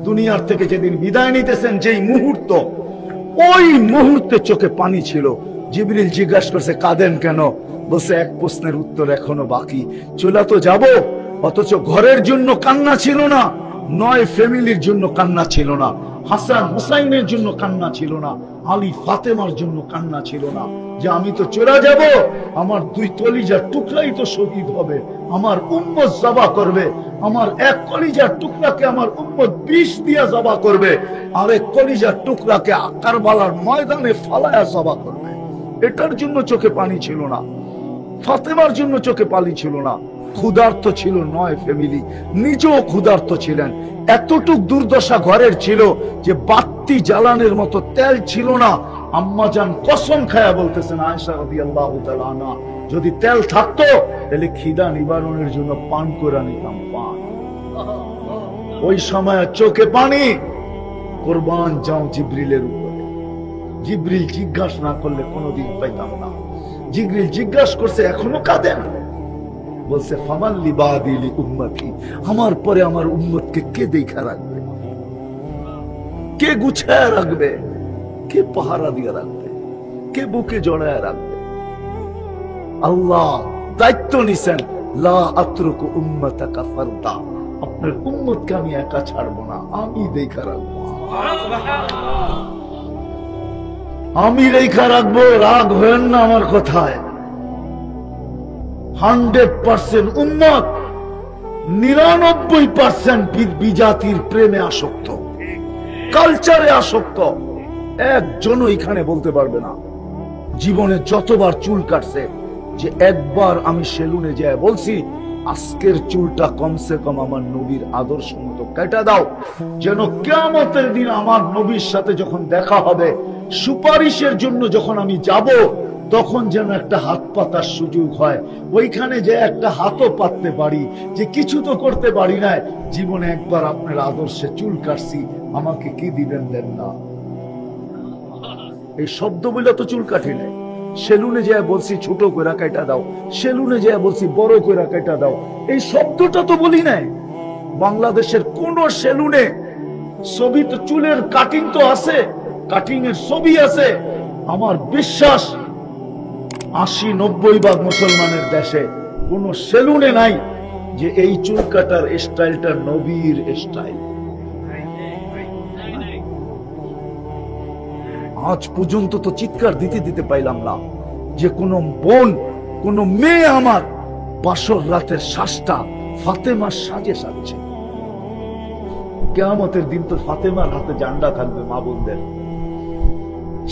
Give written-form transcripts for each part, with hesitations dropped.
দুনিয়ার থেকে যেদিন বিদায় নিতেছেন, যেই মুহূর্ত, ওই মুহূর্তে চোখে পানি ছিল। জিবরিল জিজ্ঞাসা করছে, কাঁদেন কেন? বলছে, এক প্রশ্নের উত্তর এখনো বাকি। চলে তো যাব, অথচ ঘরের জন্য কান্না ছিল না, নয় ফ্যামিলির জন্য কান্না ছিল না, হাসান হুসাইনের জন্য কান্না ছিল না, আলী ফাতেমার জন্য কান্না ছিল না, যে আমি তো চলে যাব, আমার দুই কলিজার টুকরাই তো শহীদ হবে, আমার উম্মত জবা করবে, আমার এক কলিজার টুকরাকে আমার উম্মত বিষ দিয়া জবা করবে, আর এক কলিজার টুকরাকে কারবালার ময়দানে ফালায়া জবা করবে। এটার জন্য চোখে পানি ছিল না, ফাতেমার জন্য চোখে পানি ছিল না। ক্ষুধার্ত ছিল নয় ফ্যামিলি, নিজেও ক্ষুধার্ত ছিলেন। এতটুক দুর্দশা ঘরের ছিল যে বাতি জ্বালানোর মতো তেল ছিল না। আম্মাজান কসম খায়া বলতেছেন, আয়েশা রাদিয়াল্লাহু তাআলা আনহা, যদি তেল থাকতো তাহলে খিদা নিবারণের জন্য পান করে নিতাম, পান। ওই সময় চোখে পানি, কুরবান যাও জিবরিলের উপরে। জিবরিল জিজ্ঞাসা না করলে কোনোদিন পাইতাম না। জিবরিল জিজ্ঞাসা করছে, এখনো কাঁদেন? বলছে, ফামাল্লি বাদিলি উম্মতি, আমার পরে আমার উম্মতকে কে দেখা রাখবে, কে গুছায় রাখবে, কে পাহারা দিয়ে রাখবে, কে বুকে জড়ায় রাখবে? আল্লাহ দায়িত্ব নিছেন, লা আতরুকু উম্মাতাকা ফারদা, আপনার উম্মতকে আমি একা ছাড়বো না, আমি দেখা রাখবো, আমি রেখা রাখবো। রাগ হয়েন না আমার কথায়। 100% উম্মত 99% বিজাতির প্রেমে আসক্ত, কালচারে আসক্ত। একজনও এখানে বলতে পারবে না জীবনে যতবার চুল কাটছে যে একবার আমি সেলুনে যায় বলছি, আজকের চুলটা কমসে কম আমার নবীর আদর্শ মতো কেটে দাও, যেন কিয়ামতের দিন আমার নবীর সাথে যখন দেখা হবে, সুপারিশের জন্য যখন আমি যাব, তখন যেন একটা হাত পাতার সুযোগ হয়, ওইখানে যে একটা হাতও পাততে পারি, যে কিছু তো করতে পারি না, জীবনে একবার আপনার আদর্শে চুল কাটছি, আমাকে কি দিবেন দেন না। এই শব্দ বলে তো চুল কাটি নাই। সেলুনে যায় বলছি ছোট কইরা কাটা দাও, সেলুনে যায় বলছি বড় কইরা কাটা দাও, এই শব্দটা তো বলি নাই। বাংলাদেশের কোন সেলুনে ছবি তো, চুলের কাটিং তো আছে, কাটিং এর ছবি আছে। আমার বিশ্বাস 80-90 মুসলমানের দেশে কোন সেলুনে নাই যে এই চুল কাটার স্টাইলটা নবীর স্টাইল। আজ পর্যন্ত তো চিৎকার দিতে দিতে পাইলাম না যে কোন বোন, কোন মেয়ে আমার বাসর রাতের শ্বাসটা ফাতেমার সাজে সাজছে। কিয়ামতের দিন তো ফাতেমার হাতে জান্ডা থাকবে মা বোনদের।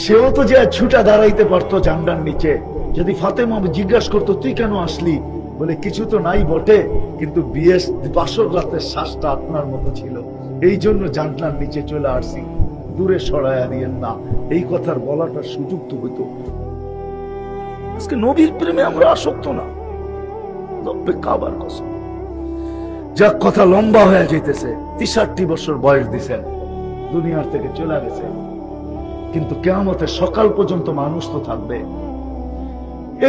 সেও তো যে ছুটা দাঁড়াইতে পারতো জান্ডার নিচে। যদি ফাতেমা জিজ্ঞাসা করতো, তুই কেন আসলি? বলে, কিছু তো নাই বটে, কিন্তু বিয়ে বাসর রাতের শ্বাসটা আপনার মতো ছিল, এই জন্য জান্ডার নিচে চলে আসছি, দূরে সরাইয়া দিয়েন না। এই কথার বলাটার সুযোগ তো হইতো। আজকে নবীর প্রেমে আমরা আসক্ত না, রব্বে কাবার কসম। যাক, কথা লম্বা হয়ে যাইতেছে। 63 বছর বয়স দিছেন, দুনিয়ার থেকে চলে গেছে, কিন্তু কিয়ামতের সকাল পর্যন্ত মানুষ তো থাকবে।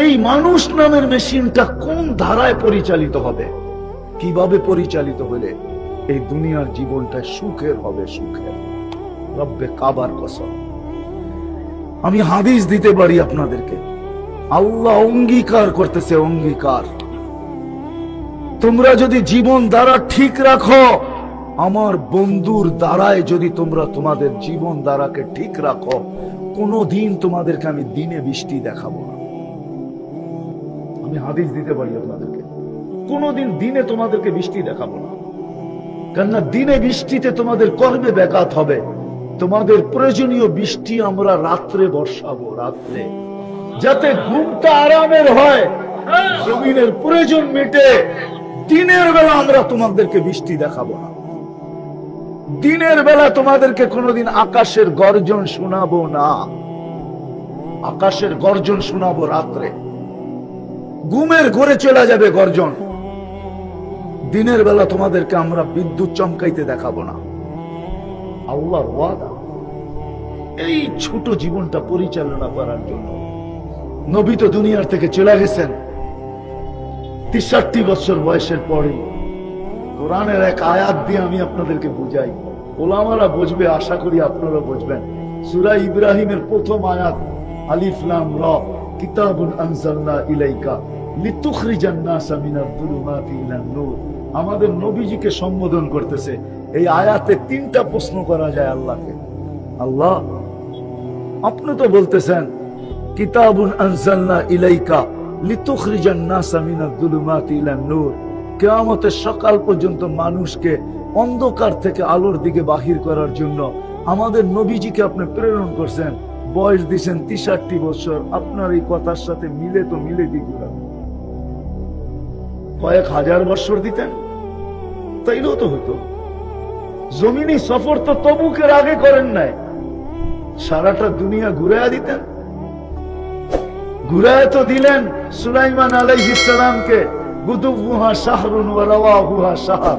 এই মানুষ নামের মেশিনটা কোন ধারায় পরিচালিত হবে, কিভাবে পরিচালিত হলে এই দুনিয়ার জীবনটা সুখের হবে, সুখের, রব্বে কাবার কসম। আমি হাদিস দিতে পারি আপনাদেরকে, আল্লাহ অঙ্গীকার করতেছে, অঙ্গীকার, তোমরা যদি জীবন দ্বারা ঠিক রাখো, আমার বন্ধুর দ্বারায় যদি তোমরা তোমাদের জীবন দ্বারাকে ঠিক রাখো, কোনদিন তোমাদেরকে আমি দিনে বৃষ্টি দেখাবো না। আমি হাদিস দিতে পারি আপনাদেরকে, কোনদিন দিনে তোমাদেরকে বৃষ্টি দেখাবো না। কেননা দিনে বৃষ্টিতে তোমাদের কর্মে ব্যাঘাত হবে। তোমাদের প্রয়োজনীয় বৃষ্টি আমরা রাত্রে বর্ষাবো, রাত্রে, যাতে ঘুমটা আরামের হয়, জমিনের প্রয়োজন মেটে। দিনের বেলা আমরা তোমাদেরকে বৃষ্টি দেখাবো না। দিনের বেলা তোমাদেরকে কোনোদিন আকাশের গর্জন শোনাবো না। আকাশের গর্জন শোনাবো রাত্রে, ঘুমের ঘরে চলে যাবে গর্জন। দিনের বেলা তোমাদেরকে আমরা বিদ্যুৎ চমকাইতে দেখাবো না। আল্লাহর ওয়াদা। এই ছোট জীবনটা পরিচালনা করার জন্য নবী তো দুনিয়ার থেকে চলে গেছেন 63 বছর বয়সের পরে। কোরআনের এক আয়াত দিয়ে আমি আপনাদেরকে বুঝাই, ওলামারা বুঝবে, আশা করি আপনারা বুঝবেন। সূরা ইব্রাহিমের প্রথম আয়াত, আলিফ লাম রা, কিতাবুন আনজালনা ইলাইকা লিতুখরিজান নাসা মিনাজ যুলুমাতি ইলান নূর। আমাদের নবীজিকে সম্বোধন করতেছে। এই আয়াতে তিনটা প্রশ্ন করা যায় আল্লাহকে। আল্লাহ, আপনি তো বলতেছেন কিতাবুন আনজালনা ইলাইকা লিতুখরিজান নাসা মিনাজ যুলুমাতি ইলান নূর, কিয়ামতের সকাল পর্যন্ত মানুষকে অন্ধকার থেকে আলোর দিকে বাহির করার জন্য আমাদের নবীজিকে আপনি প্রেরণ করছেন। বয়স দিয়েছেন 63 বছর। আপনার এই কথার সাথে মিলে তো মিলে দিক কয়েক হাজার বছর দিতেন, তাইলেও তো হতো। জমিনি সফর তো তবুকের আগে করেন নাই, সারাটা দুনিয়া ঘুরাইয়া দিতেন। ঘুরায় তো দিলেন সুলাইমান আলাইহিস সালামকে, গুদুবুহা শাহরুন ওয়া রাওয়াহুহা শাহর।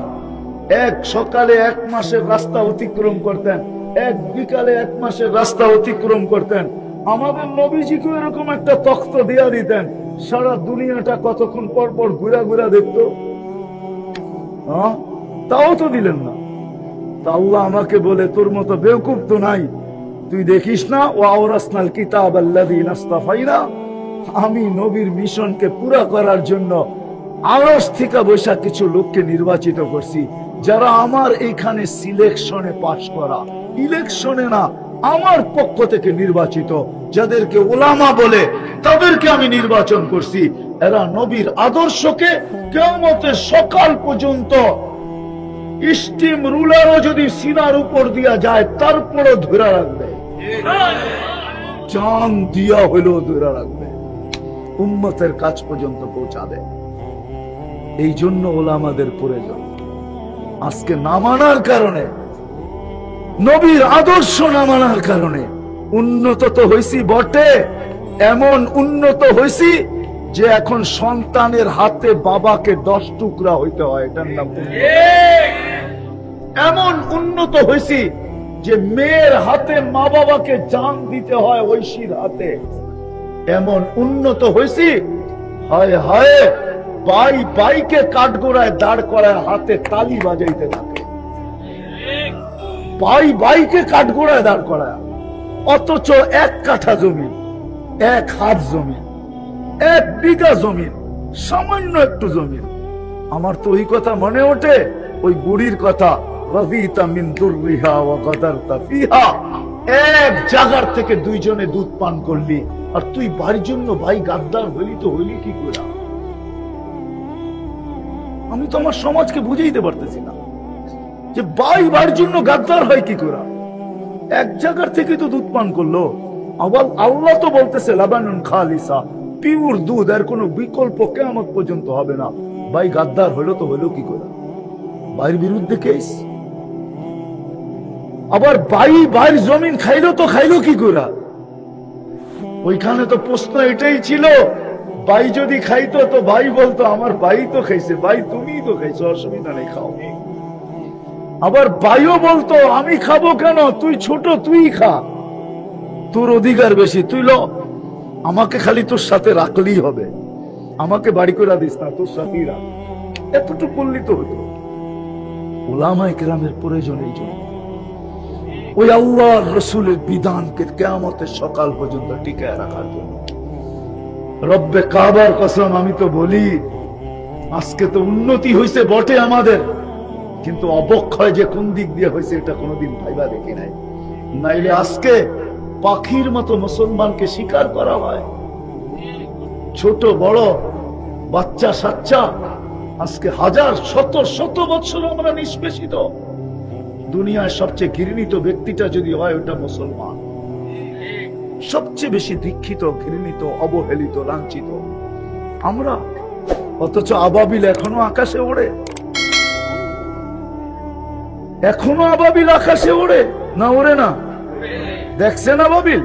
এক সকালে 1 মাসের রাস্তা অতিক্রম করতেন, এক বিকালে 1 মাসের রাস্তা অতিক্রম করতেন। আমাদের নবীজিকে এরকম একটা তখ্ত দিয়া দিতেন, সারা দুনিয়াটা কতক্ষণ পর পর ঘুরা ঘুরা দেখতো। তাও তো দিলেন না। তা আল্লাহ আমাকে বলে, তোর মতো বেওকুফ তো নাই, তুই দেখিস না ওয়া আওরাসনাল কিতাব আল্লাযীনা ইসতাফাইনা, আমি নবীর মিশনকে পুরা করার জন্য আরশ থেকে বৈশা কিছু লোককে নির্বাচিত করছি, যারা আমার এইখানে সিলেকশনে পাশ করা, ইলেকশনে না, আমার পক্ষ থেকে নির্বাচিত, যাদেরকে ওলামা বলে তাদেরকে আমি নির্বাচন করছি। এরা নবীর আদর্শকে কিয়ামতের সকাল পর্যন্ত স্টিম রুলারও যদি সিনার উপর দিয়া যায় তারপরও ধরে রাখবে, জান দিয়া হইলেও ধরে রাখবে, উম্মতের কাজ পর্যন্ত পৌঁছাবে। এই জন্য ওলামাদের প্রয়োজন। আজকে না মানার কারণে, নবীর আদর্শ না মানার কারণে উন্নত তো হইছি বটে, এমন উন্নত হইছি যে এখন সন্তানের হাতে বাবাকে 10 টুকরা হইতে হয়, এটার নাম। এমন উন্নত হইছি যে মেয়ের হাতে মা বাবাকে জান দিতে হয় ঐশীর হাতে। এমন উন্নত হইছি, হায় হায়, ভাই ভাইকে কাঠগোড়ায় দাঁড় করায় হাতে তালি বাজাইতে থাকে, ভাই ভাইকে কাঠগোড়ায় দাঁড় করায়, অথচ 1 কাঠা জমি, 1 হাত জমি, 1 বিঘা জমি, সামান্য একটু জমি। আমার তো ওই কথা মনে ওঠে, ওই বুড়ির কথা, রাযিতা মিন দুররিহা ওয়া গাদারতা ফিহা। এক জায়গার থেকে 2 জনে দুধ পান করলি, আর তুই বাড়ির জন্য ভাই গাদ্দার হইলি, তো হইলি কি করে? আমি তো আমার সমাজকে বুঝাইতে পারতেছি না যে ভাই বাড়ির জন্য গাদ্দার হয় কি করে। এক জায়গার থেকে তো দুধ পান করলো। আবার আল্লাহ তো বলতেছে লাবানুন খালিসা, পিওর দুধ, এর কোনো বিকল্প কিয়ামত পর্যন্ত হবে না। ভাই গাদ্দার হইলো তো হইলো কি করে? ভাইয়ের বিরুদ্ধে কেস। আবার ভাইয়ের জমিন খাইলো তো খাইলো কি করে? ওইখানে তো প্রশ্ন এটাই ছিল, ভাই যদি খাইতো তো ভাই বলতো আমার ভাই তো খাইছে, ভাই তুমি তো খাইছো, অসুবিধা নেই, খাও। আবার ভাইও বলতো আমি খাবো কেন, তুই ছোট, তুই খা, তোর অধিকার বেশি, তুই ল, আমাকে খালি তোর সাথে রাখলেই হবে, আমাকে বাড়ি করে দিস না, তোর সাথেই রাখ। এতটুকু বললি তো হতো। ওলামায়ে কেরামের প্রয়োজন এই জন্য, ওই আল্লাহর রাসূলের বিধানকে কিয়ামতের সকাল পর্যন্ত টিকায় রাখার জন্য। রব্বে কাবার কসম, আমি তো বলি আজকে তো উন্নতি হয়েছে বটে আমাদের, কিন্তু অবক্ষয় যে কোন দিক দিয়ে হয়েছে এটা কোনোদিন ভাইবা দেখি নাই। নাইলে আজকে পাখির মতো মুসলমানকে শিকার করা হয়, ছোট বড়, বাচ্চা সাচ্চা। আজকে হাজার শত বছর আমরা নিষ্পেষিত। দুনিয়ার সবচেয়ে ঘৃণিত ব্যক্তিটা যদি হয় ওটা মুসলমান, সবচেয়ে বেশি দীক্ষিত, ঘৃণিত, অবহেলিত, লাঞ্ছিত আমরা। অথচ আবাবিল এখনো আকাশে ওড়ে, এখনো আবাবিল আকাশে ওড়ে না, ওড়ে না? দেখছেন আবাবিল?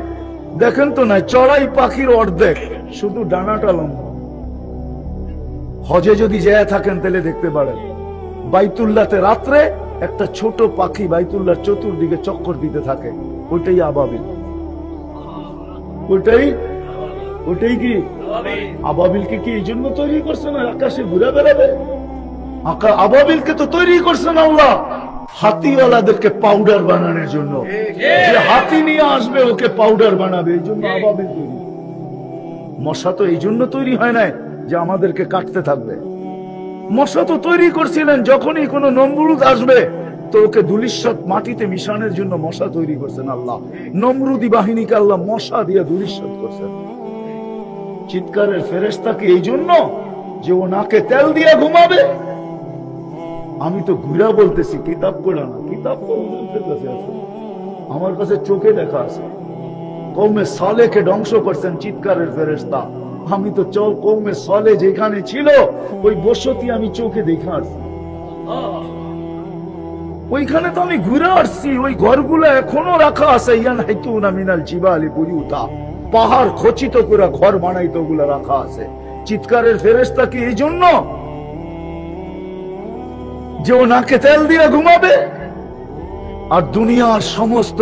দেখেন তো না, চড়াই পাখির অর্ধেক, শুধু ডানাটা লম্বা। হজে যদি যায় থাকেন তাহলে দেখতে পারেন, বাইতুল্লাহতে রাত্রে একটা ছোট পাখি বাইতুল্লাহর চতুর্দিকে চক্কর দিতে থাকে, ওইটাই আবাবিল। ওইটাই কি আবাবিলকে কি এই জন্য তৈরি করছে না আকাশে ঘুরে বেড়াবে? আবাবিলকে তো তৈরি করছেন আল্লাহ হাতিওয়ালাদেরকে পাউডার বানানোর জন্য। যে হাতি নিয়ে আসবে ওকে পাউডার বানাবে, এই জন্য আবাবিল তৈরি। মশা তো এই জন্য তৈরি হয় নাই যে আমাদেরকে কাটতে থাকবে। মশা তো তৈরি করছিলেন যখনই কোন নমরুদ আসবে তো ওকে ধুলিস্বাত মাটিতে মিশানোর জন্য মশা তৈরি করছেন আল্লাহ। নমরুদি বাহিনীকে আল্লাহ মশা দিয়ে ধুলিস্বাত করছেন। চিৎকারের ফেরেশতাকে এই জন্য যে ও নাকে তেল দিয়ে ঘুমাবে। আমি তো ঘুরা বলতেছি, কিতাব পড়া না, কিতাব তো হুজুরদের কাছে আছে, আমার কাছে চোখে দেখা আছে। কওমে সালেহকে ধ্বংস করছেন চিৎকারের ফেরেশতা। আমি তো কওমে সালেহ যেখানে ছিল ওই বসতি আমি চোখে দেখে আসছি, ওইখানে তো আমি ঘুরে আসছি। ওই ঘরগুলো এখনো রাখা আছে। ইয়ানহিতুনা মিনাল জিবালি বুয়ুতা, পাহাড় খচিত করে ঘর বানাইতো, ওগুলো রাখা আছে। চিৎকারের ফেরেশতা কি এই জন্য যে ও নাকে তেল দিয়ে ঘুমাবে আর দুনিয়ার সমস্ত